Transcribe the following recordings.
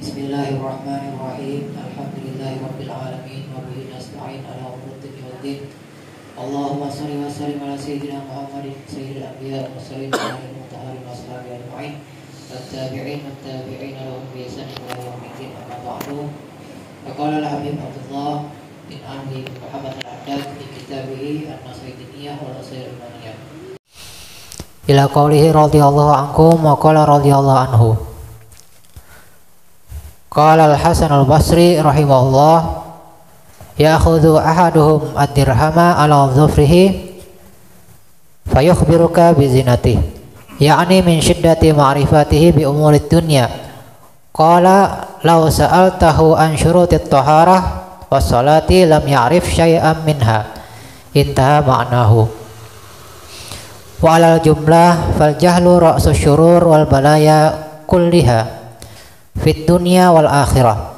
Bismillahirrahmanirrahim. Alhamdulillahirabbil alamin wa bihi nasta'in ala umuri dunya waddin. Allahumma shalli wa sallim ala sayyidina Muhammadin sayyidil anbiya wa sallim ala mutahharin wa sahbihi ajma'in. Tabi'in lahum bi ihsan ila yaumiddin. Amma ba'du. Faqala al-Habib Abdullah bin Amri Muhammad al-Haddad fi kitabih An-Nasaitiniyah wal Nasairiniyah. Ila qaulihi radhiyallahu anhu wa qala radhiyallahu anhu. Qala al-Hasan al-Basri rahimahullah, ya'khudhu ahaduhum ad-dirhama ala dhufrihi fayukhbiruka bi zinatihi, ya'ni min shiddati ma'rifatihi bi umurid dunya. Qala law sa'altahu an syurutit taharah was salati lam ya'rif syai'an minha. Intaha ma'nahu. Wa alal jumlah fal jahlu ra'su syurur wal balaya kulliha fit dunya wal akhirah.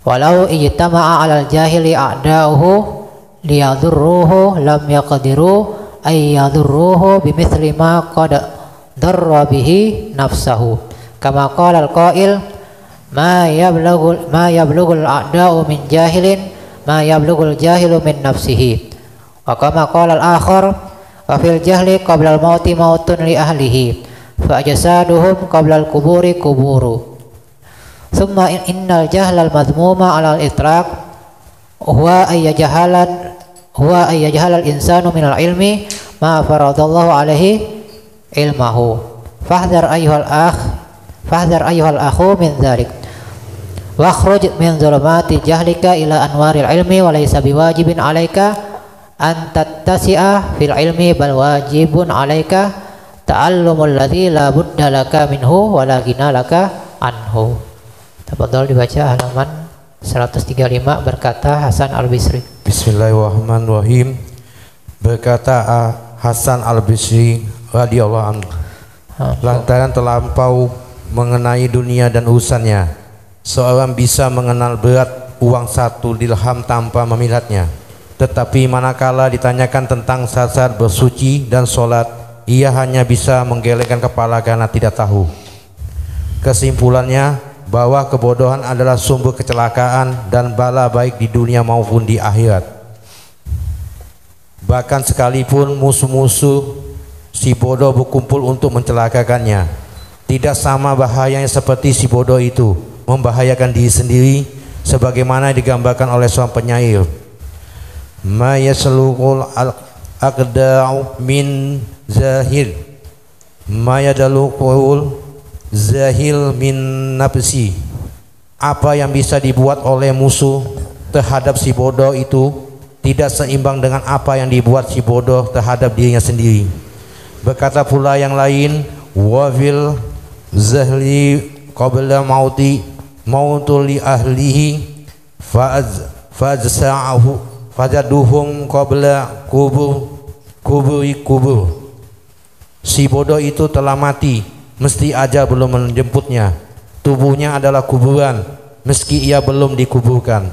Walau ijtama'a 'alal jahili a'da'uhu liyadurruhu lam yaqdiru ay yadurruhu bimithli ma qad darra bihi nafsahu. Kama qala al-qail ma yablughul a'da'u min jahilin ma yablughul jahilu min nafsihi. Wa kama qala al-akhar wa fil jahli qabla al-mauti mautun li ahlihi fa ajsaduhum qabla al-quburi kuburu. Thumma innal jahlal madhmuma 'alal itlaq huwa ayyajahalal insanu minal ilmi ma faradallahu alaihi ilmahu. Fahdhar ayyuhal akhu min dhalik wakhruj min dhulumati jahlika ila anwaril ilmi wa laysa biwajibin 'alaika an tattasi'a fil ilmi bal wajibun 'alaika ta'allumul ladzi la budda laka minhu wa la ghina laka anhu. Tafadhol dibaca halaman 135. Berkata Hasan al-Basri. Bismillahirrahmanirrahim. Berkata Hasan al-Basri radhiyallahu anhu, lantaran terlampau mengenai dunia dan urusannya, seorang bisa mengenal berat uang 1 dirham tanpa melihatnya. Tetapi manakala ditanyakan tentang syarat bersuci dan sholat, ia hanya bisa menggelengkan kepala karena tidak tahu. Kesimpulannya bahwa kebodohan adalah sumber kecelakaan dan bala baik di dunia maupun di akhirat. Bahkan sekalipun musuh-musuh si bodoh berkumpul untuk mencelakakannya, tidak sama bahayanya seperti si bodoh itu membahayakan diri sendiri, sebagaimana digambarkan oleh seorang penyair. Ma yaslukul aqda'u min zahir ma yadalukul zahil min nafsi. Apa yang bisa dibuat oleh musuh terhadap si bodoh itu tidak seimbang dengan apa yang dibuat si bodoh terhadap dirinya sendiri. Berkata pula yang lain, wa fil zahli qabla mautul li ahlihi fajsa'ahu fajaduhum qabla kubur. Si bodoh itu telah mati meski ajal belum menjemputnya. Tubuhnya adalah kuburan meski ia belum dikuburkan.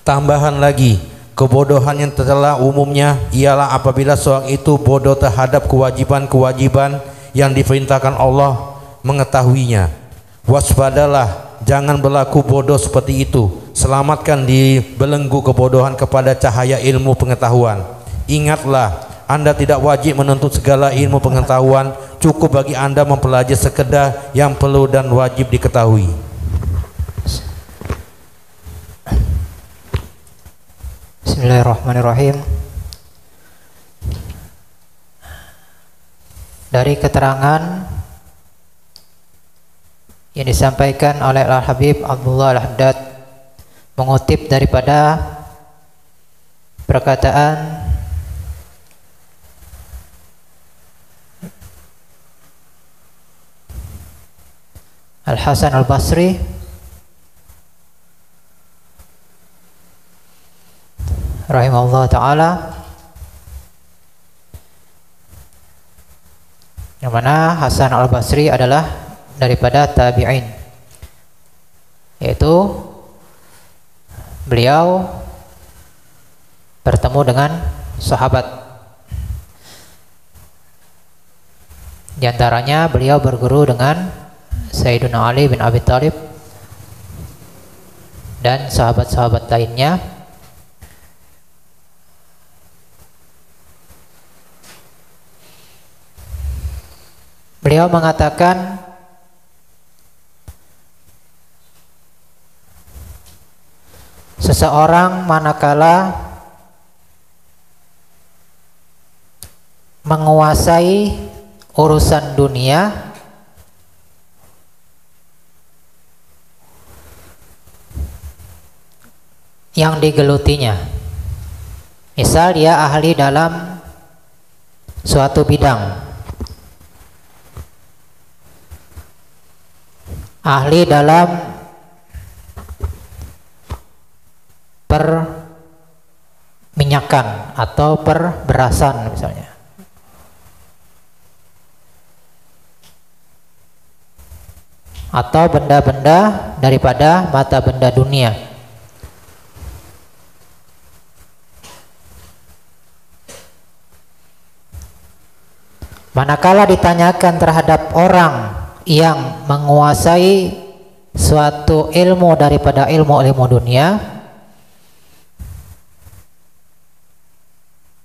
Tambahan lagi, kebodohan yang telah umumnya ialah apabila seorang itu bodoh terhadap kewajiban-kewajiban yang diperintahkan Allah mengetahuinya. Waspadalah, jangan berlaku bodoh seperti itu. Selamatkan di belenggu kebodohan kepada cahaya ilmu pengetahuan. Ingatlah, Anda tidak wajib menuntut segala ilmu pengetahuan, cukup bagi Anda mempelajari sekedar yang perlu dan wajib diketahui. Bismillahirrahmanirrahim. Dari keterangan yang disampaikan oleh Al-Habib Abdullah Al-Haddad, mengutip daripada perkataan Al-Hasan al-Basri rahimahullah ta'ala, yang mana Hasan al-Basri adalah daripada tabi'in, yaitu beliau bertemu dengan sahabat. Di antaranya beliau berguru dengan Sayyidina Ali bin Abi Thalib dan sahabat-sahabat lainnya. Beliau mengatakan seseorang manakala menguasai urusan dunia, yang digelutinya, misal dia ahli dalam suatu bidang, ahli dalam perminyakan atau perberasan misalnya, atau benda-benda daripada mata benda dunia. Manakala ditanyakan terhadap orang yang menguasai suatu ilmu daripada ilmu-ilmu dunia,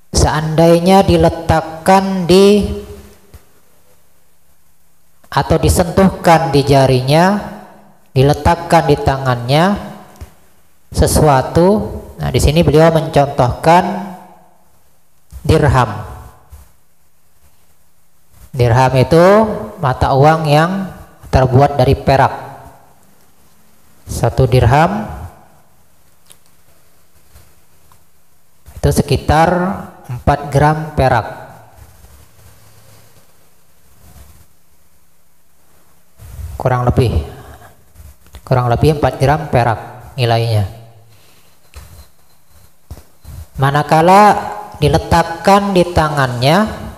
seandainya diletakkan di atau disentuhkan di jarinya, diletakkan di tangannya sesuatu. Nah, di sini beliau mencontohkan dirham. Dirham itu mata uang yang terbuat dari perak. Satu dirham itu sekitar 4 gram perak. Kurang lebih 4 gram perak nilainya. Manakala diletakkan di tangannya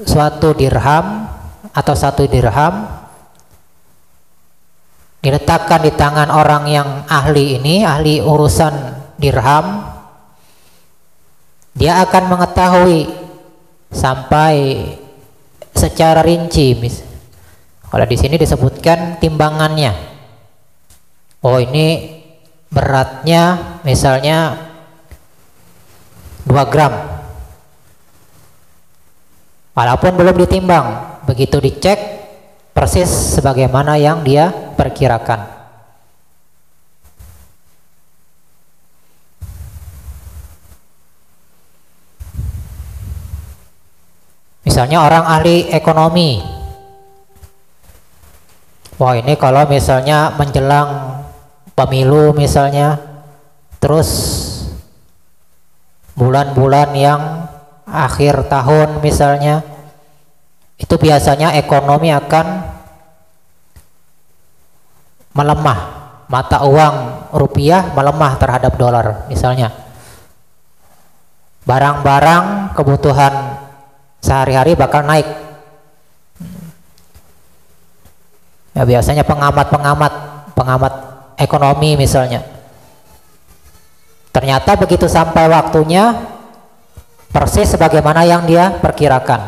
suatu dirham atau 1 dirham, diletakkan di tangan orang yang ahli ini, ahli urusan dirham, dia akan mengetahui sampai secara rinci. Kalau di sini disebutkan timbangannya, oh ini beratnya misalnya 2 gram, walaupun belum ditimbang, begitu dicek persis sebagaimana yang dia perkirakan. Misalnya orang ahli ekonomi, wah ini kalau misalnya menjelang pemilu misalnya, terus bulan-bulan yang akhir tahun misalnya, itu biasanya ekonomi akan melemah, mata uang rupiah melemah terhadap dolar misalnya. Barang-barang kebutuhan sehari-hari bakal naik. Ya, biasanya pengamat ekonomi misalnya, ternyata begitu sampai waktunya persis sebagaimana yang dia perkirakan.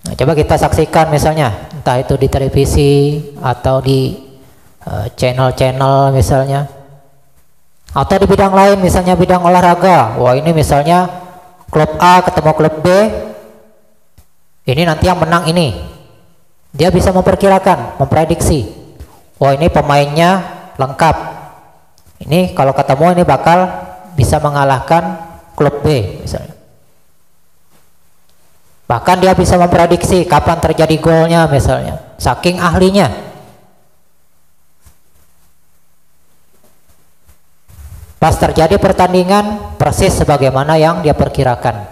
Nah, coba kita saksikan misalnya, entah itu di televisi atau di channel-channel misalnya, atau di bidang lain, misalnya bidang olahraga. Wah ini misalnya klub A ketemu klub B, ini nanti yang menang ini. Dia bisa memperkirakan, memprediksi, wah ini pemainnya lengkap, ini kalau ketemu ini bakal bisa mengalahkan klub B misalnya. Bahkan dia bisa memprediksi kapan terjadi golnya misalnya, saking ahlinya. Pas terjadi pertandingan persis sebagaimana yang dia perkirakan,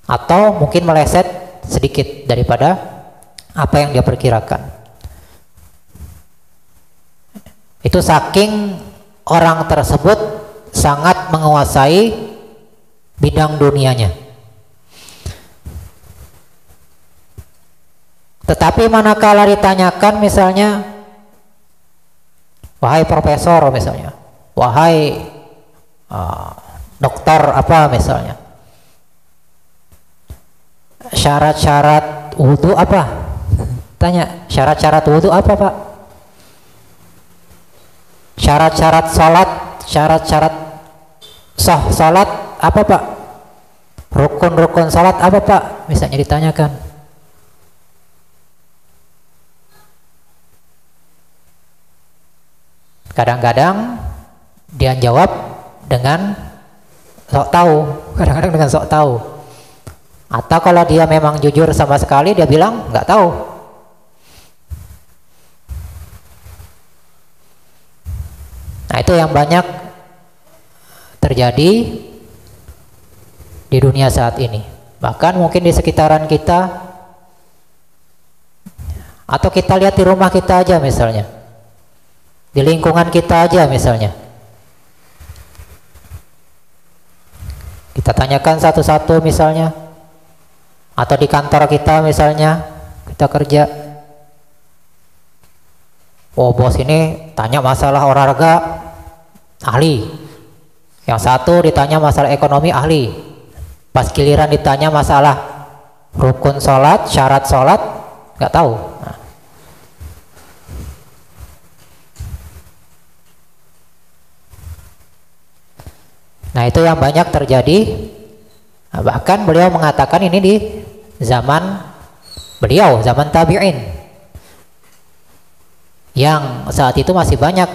atau mungkin meleset sedikit daripada apa yang dia perkirakan. Itu saking orang tersebut sangat menguasai bidang dunianya. Tetapi manakala ditanyakan misalnya, wahai profesor misalnya, wahai dokter apa misalnya, syarat-syarat wudhu apa? Tanya, syarat-syarat wudhu apa Pak? Syarat-syarat sholat, syarat-syarat sah sholat apa Pak? Rukun-rukun sholat apa Pak? Misalnya ditanyakan. Kadang-kadang dia jawab dengan sok tahu, kadang-kadang dengan sok tahu. Atau kalau dia memang jujur sama sekali, dia bilang nggak tahu. Nah, itu yang banyak terjadi di dunia saat ini. Bahkan mungkin di sekitaran kita, atau kita lihat di rumah kita aja misalnya, di lingkungan kita aja misalnya. Kita tanyakan satu-satu misalnya, atau di kantor kita misalnya, kita kerja. Oh, bos ini tanya masalah olahraga, ahli. Yang satu ditanya masalah ekonomi, ahli. Pas giliran ditanya masalah rukun sholat, syarat sholat, nggak tahu. Nah, itu yang banyak terjadi. Nah, bahkan beliau mengatakan ini di zaman beliau, zaman tabi'in, yang saat itu masih banyak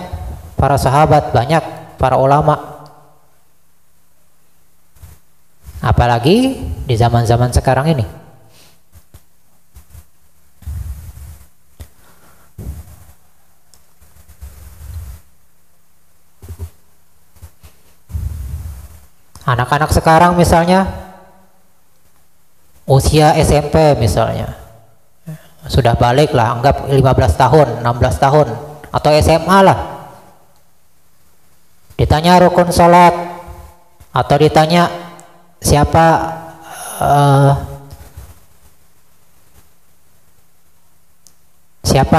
para sahabat, banyak para ulama. Apalagi di zaman-zaman sekarang ini. Anak-anak sekarang misalnya usia SMP misalnya, sudah balik lah, anggap 15 tahun, 16 tahun, atau SMA lah. Ditanya rukun sholat, atau ditanya siapa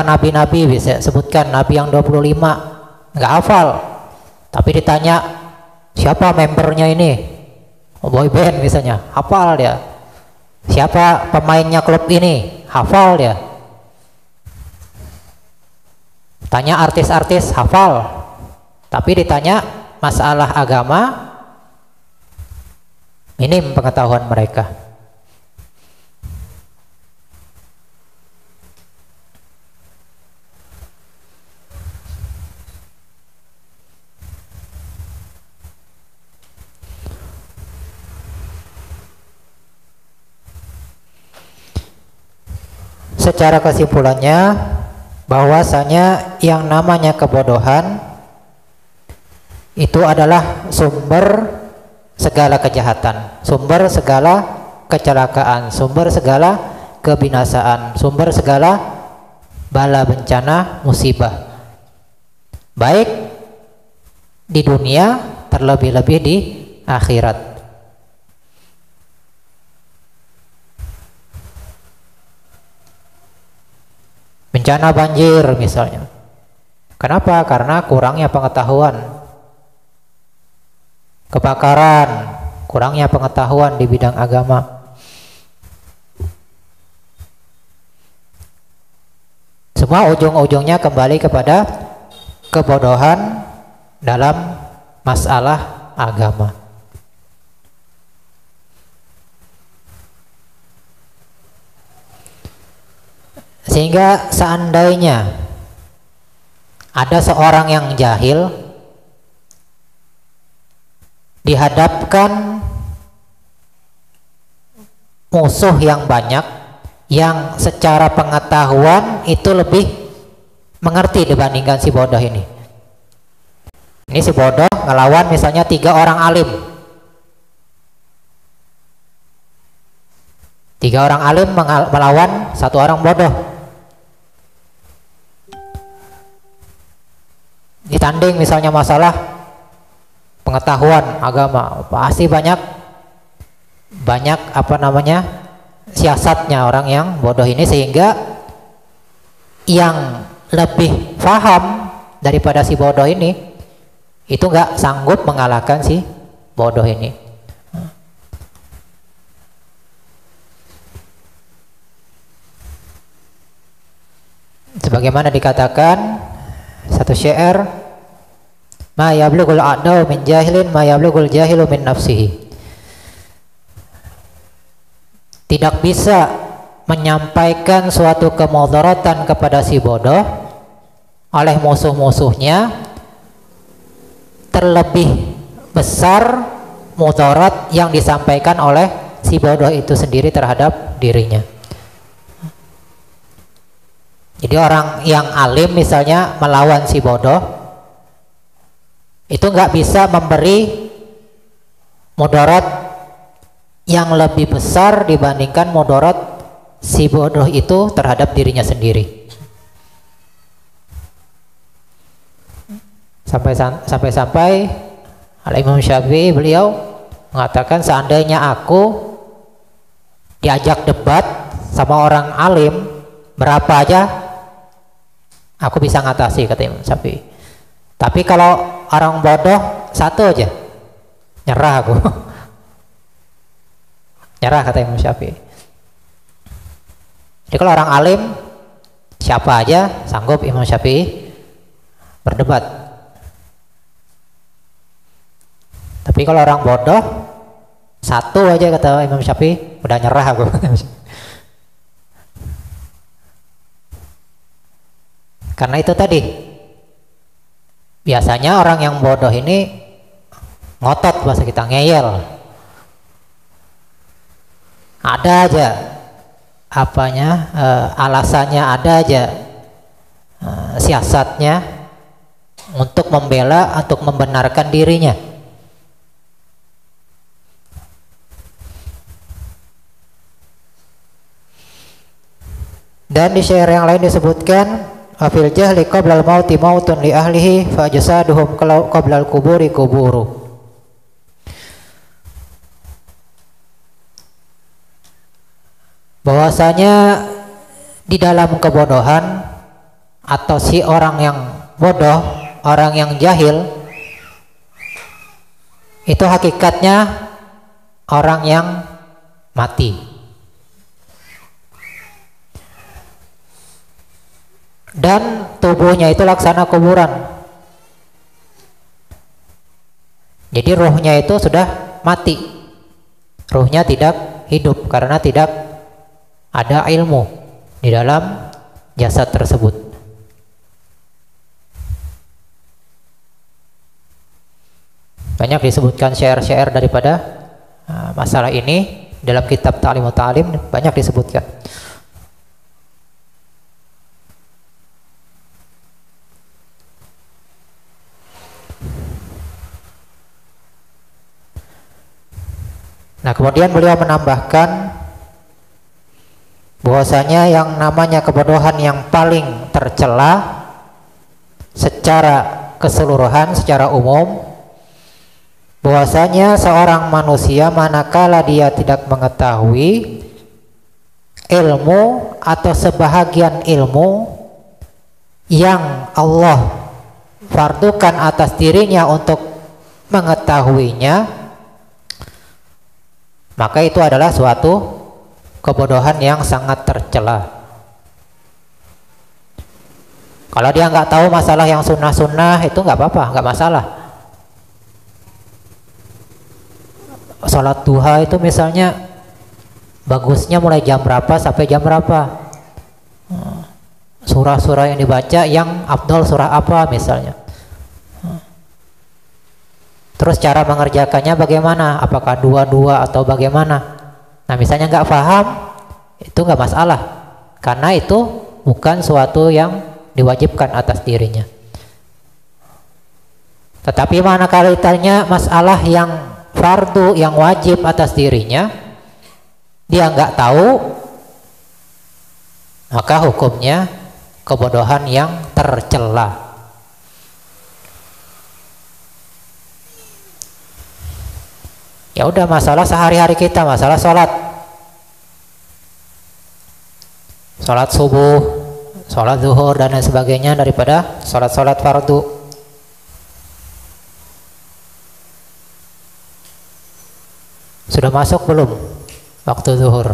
nabi-nabi, bisa sebutkan nabi yang 25, nggak hafal. Tapi ditanya siapa membernya ini, boy band misalnya, hafal dia. Siapa pemainnya klub ini, hafal dia. Tanya artis-artis, hafal. Tapi ditanya masalah agama, minim pengetahuan mereka. Secara kesimpulannya, bahwasanya yang namanya kebodohan itu adalah sumber segala kejahatan, sumber segala kecelakaan, sumber segala kebinasaan, sumber segala bala bencana musibah, baik di dunia, terlebih-lebih di akhirat. Bencana banjir misalnya. Kenapa? Karena kurangnya pengetahuan. Kebakaran, kurangnya pengetahuan di bidang agama. Semua ujung-ujungnya kembali kepada kebodohan dalam masalah agama. Sehingga seandainya ada seorang yang jahil dihadapkan musuh yang banyak, yang secara pengetahuan itu lebih mengerti dibandingkan si bodoh ini. Ini si bodoh ngelawan misalnya 3 orang alim. 3 orang alim melawan 1 orang bodoh. Ditanding misalnya masalah pengetahuan agama, pasti banyak siasatnya orang yang bodoh ini, sehingga yang lebih paham daripada si bodoh ini itu nggak sanggup mengalahkan si bodoh ini. Sebagaimana dikatakan satu syair, ma yablughul a'dau min jahilin ma yablughul jahilu min nafsihi. Tidak bisa menyampaikan suatu kemudaratan kepada si bodoh oleh musuh-musuhnya terlebih besar mudarat yang disampaikan oleh si bodoh itu sendiri terhadap dirinya. Jadi orang yang alim misalnya melawan si bodoh itu nggak bisa memberi mudarat yang lebih besar dibandingkan mudarat si bodoh itu terhadap dirinya sendiri. Sampai-sampai Al-Imam Syafi'i beliau mengatakan, seandainya aku diajak debat sama orang alim berapa aja aku bisa ngatasi, kata Imam Syafi'i. Tapi kalau orang bodoh satu aja nyerah aku. Nyerah, kata Imam Syafi'i. Jadi kalau orang alim siapa aja sanggup Imam Syafi'i berdebat. Tapi kalau orang bodoh satu aja, kata Imam Syafi'i, udah nyerah aku. Karena itu tadi, biasanya orang yang bodoh ini ngotot, bahasa kita ngeyel. Ada aja alasannya, ada aja siasatnya untuk membela, untuk membenarkan dirinya. Dan di syair yang lain disebutkan, afil jahli qablal mauti mautun li ahlihi fa jasaduhum qablal kuburi kuburu. Bahwasanya di dalam kebodohan atau si orang yang bodoh, orang yang jahil, itu hakikatnya orang yang mati. Dan tubuhnya itu laksana kuburan. Jadi ruhnya itu sudah mati, ruhnya tidak hidup karena tidak ada ilmu di dalam jasad tersebut. Banyak disebutkan syair-syair daripada masalah ini dalam kitab Ta'limut Ta'lim, banyak disebutkan. Nah, kemudian beliau menambahkan bahwasanya yang namanya kebodohan yang paling tercela secara keseluruhan, secara umum, bahwasanya seorang manusia manakala dia tidak mengetahui ilmu atau sebahagian ilmu yang Allah fardukan atas dirinya untuk mengetahuinya, maka itu adalah suatu kebodohan yang sangat tercela. Kalau dia nggak tahu masalah yang sunnah-sunnah itu nggak apa-apa, nggak masalah. Sholat duha itu misalnya bagusnya mulai jam berapa sampai jam berapa, surah-surah yang dibaca yang afdol surah apa misalnya. Terus cara mengerjakannya bagaimana? Apakah dua-dua atau bagaimana? Nah, misalnya nggak paham, itu nggak masalah, karena itu bukan suatu yang diwajibkan atas dirinya. Tetapi manakala ditanya masalah yang fardu, yang wajib atas dirinya, dia nggak tahu, maka hukumnya kebodohan yang tercela. Ya udah, masalah sehari-hari kita, masalah sholat subuh, sholat zuhur dan lain sebagainya daripada sholat fardu. Sudah masuk belum waktu zuhur?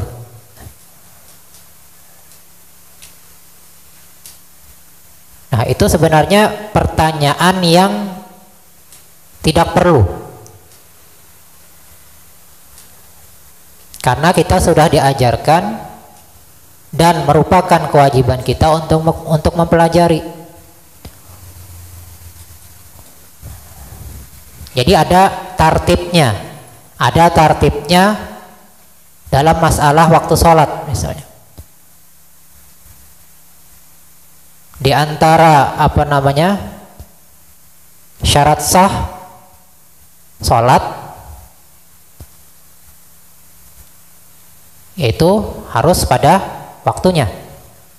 itu sebenarnya pertanyaan yang tidak perlu, karena kita sudah diajarkan dan merupakan kewajiban kita untuk mempelajari. Jadi ada tartibnya dalam masalah waktu sholat misalnya. Di antara syarat sah sholat yaitu harus pada waktunya,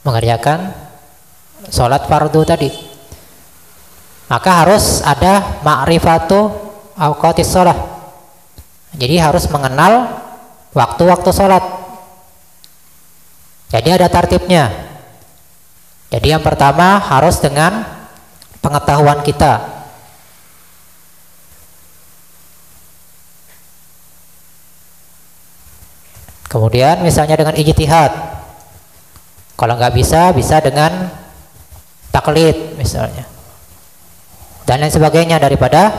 mengerjakan sholat fardu tadi. Maka harus ada ma'rifatu awqatis sholat. Jadi harus mengenal waktu-waktu sholat. Jadi ada tartibnya. Jadi yang pertama harus dengan pengetahuan kita. Kemudian misalnya dengan ijtihad. Kalau nggak bisa dengan taklid misalnya. Dan lain sebagainya daripada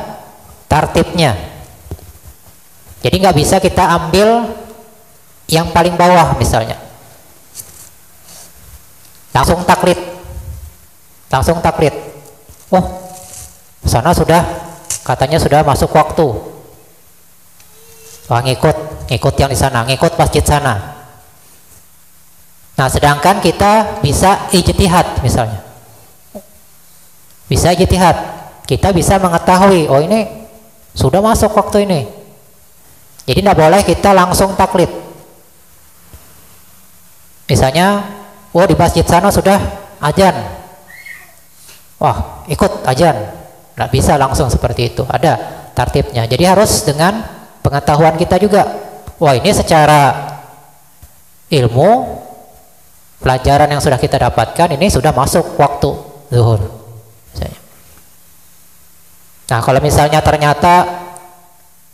tartibnya. Jadi nggak bisa kita ambil yang paling bawah misalnya. Langsung taklid. Oh, sana katanya sudah masuk waktu. Wah, ngikut yang di sana, ngikut masjid sana. Nah, sedangkan kita bisa ijtihad misalnya. Bisa ijtihad. Kita bisa mengetahui, oh ini sudah masuk waktu ini. Jadi tidak boleh kita langsung taklid. Misalnya, oh di masjid sana sudah azan. Wah, ikut azan. Nggak bisa langsung seperti itu. Ada tartibnya. Jadi harus dengan pengetahuan kita juga. Wah, ini secara ilmu pelajaran yang sudah kita dapatkan ini sudah masuk waktu zuhur. Misalnya. Nah, kalau misalnya ternyata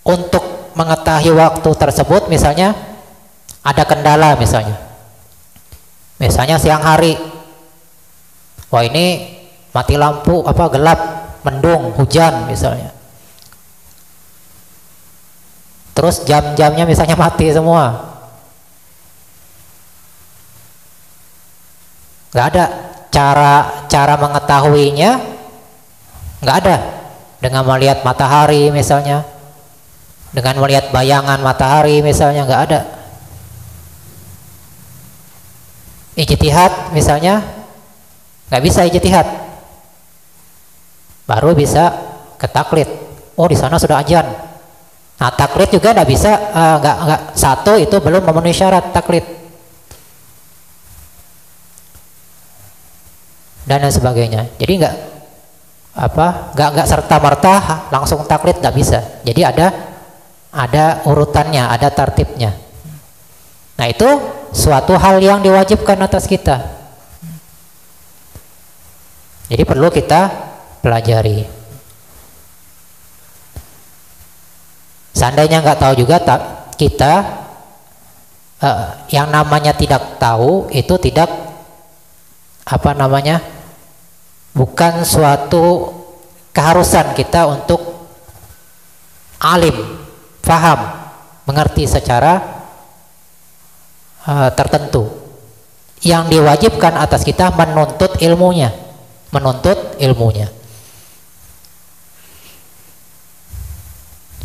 untuk mengetahui waktu tersebut misalnya ada kendala misalnya siang hari, wah ini mati lampu, gelap, mendung, hujan misalnya, terus jam-jamnya misalnya mati semua, nggak ada cara mengetahuinya, nggak ada dengan melihat matahari misalnya, dengan melihat bayangan matahari misalnya, nggak ada. Ijtihad misalnya nggak bisa ijtihad, baru bisa ke taklid. Oh di sana sudah azan. Nah taklid juga nggak bisa, nggak satu itu belum memenuhi syarat taklid dan lain sebagainya. Jadi nggak serta merta langsung taklid, nggak bisa. Jadi ada urutannya, ada tartibnya. Nah itu suatu hal yang diwajibkan atas kita. Jadi perlu kita pelajari. Seandainya nggak tahu juga kita, yang namanya tidak tahu itu tidak bukan suatu keharusan kita untuk alim, paham, mengerti secara tertentu. Yang diwajibkan atas kita menuntut ilmunya.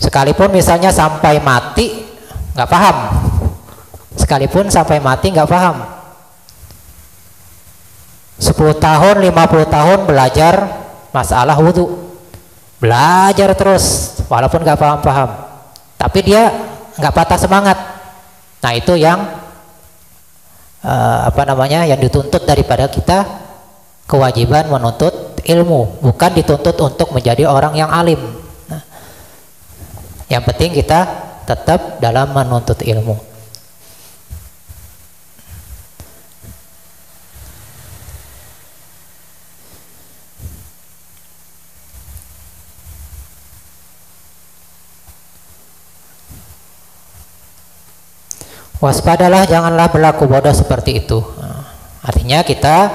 Sekalipun misalnya sampai mati nggak paham, sekalipun sampai mati nggak paham, 10 tahun 50 tahun belajar masalah wudhu, belajar terus walaupun nggak paham-paham, tapi dia nggak patah semangat. Nah itu yang yang dituntut daripada kita, kewajiban menuntut ilmu, bukan dituntut untuk menjadi orang yang alim. Nah, yang penting kita tetap dalam menuntut ilmu. Waspadalah, janganlah berlaku bodoh seperti itu. Artinya kita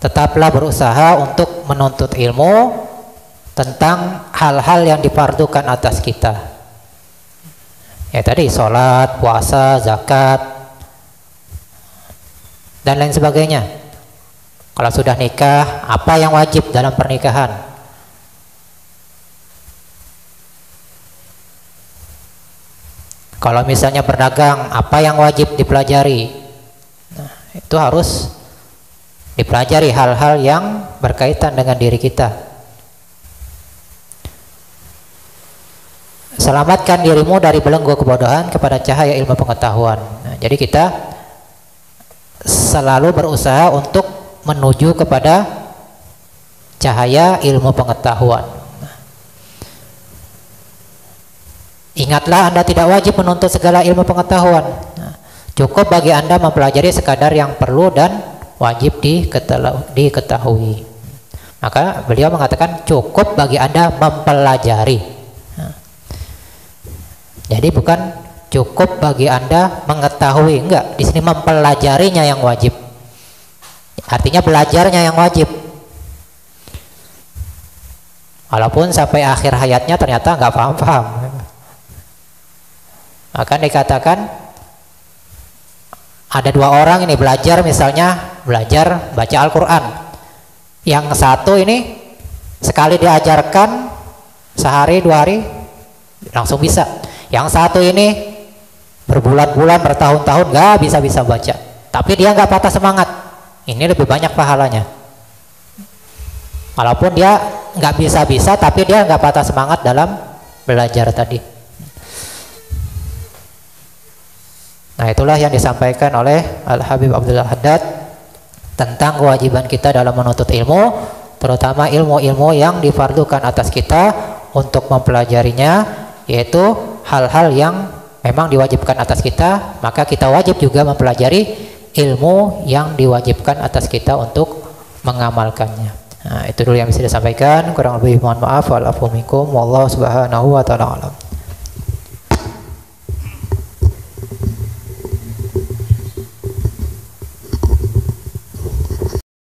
tetaplah berusaha untuk menuntut ilmu tentang hal-hal yang difardukan atas kita. Ya tadi sholat, puasa, zakat, dan lain sebagainya. Kalau sudah nikah, apa yang wajib dalam pernikahan? Kalau misalnya berdagang, apa yang wajib dipelajari? Nah, itu harus dipelajari hal-hal yang berkaitan dengan diri kita. Selamatkan dirimu dari belenggu kebodohan kepada cahaya ilmu pengetahuan. Nah, jadi kita selalu berusaha untuk menuju kepada cahaya ilmu pengetahuan. Ingatlah, Anda tidak wajib menuntut segala ilmu pengetahuan. Nah, cukup bagi Anda mempelajari sekadar yang perlu dan wajib diketahui. Maka beliau mengatakan cukup bagi Anda mempelajari. Nah, jadi bukan cukup bagi Anda mengetahui, enggak. Di sini mempelajarinya yang wajib. Artinya belajarnya yang wajib. Walaupun sampai akhir hayatnya ternyata nggak paham-paham. Akan dikatakan ada dua orang ini belajar, misalnya belajar baca Al-Quran. Yang satu ini sekali diajarkan sehari dua hari langsung bisa. Yang satu ini berbulan-bulan bertahun-tahun nggak bisa baca, tapi dia nggak patah semangat. Ini lebih banyak pahalanya. Walaupun dia nggak bisa tapi dia nggak patah semangat dalam belajar tadi. Nah, itulah yang disampaikan oleh Al-Habib Abdul Haddad tentang kewajiban kita dalam menuntut ilmu, terutama ilmu-ilmu yang difardukan atas kita untuk mempelajarinya, yaitu hal-hal yang memang diwajibkan atas kita. Maka kita wajib juga mempelajari ilmu yang diwajibkan atas kita untuk mengamalkannya. Nah, itu dulu yang bisa disampaikan. Kurang lebih mohon maaf. Wa'alaikum warahmatullahi wabarakatuh. Wallahu subhanahu wa ta'ala alam.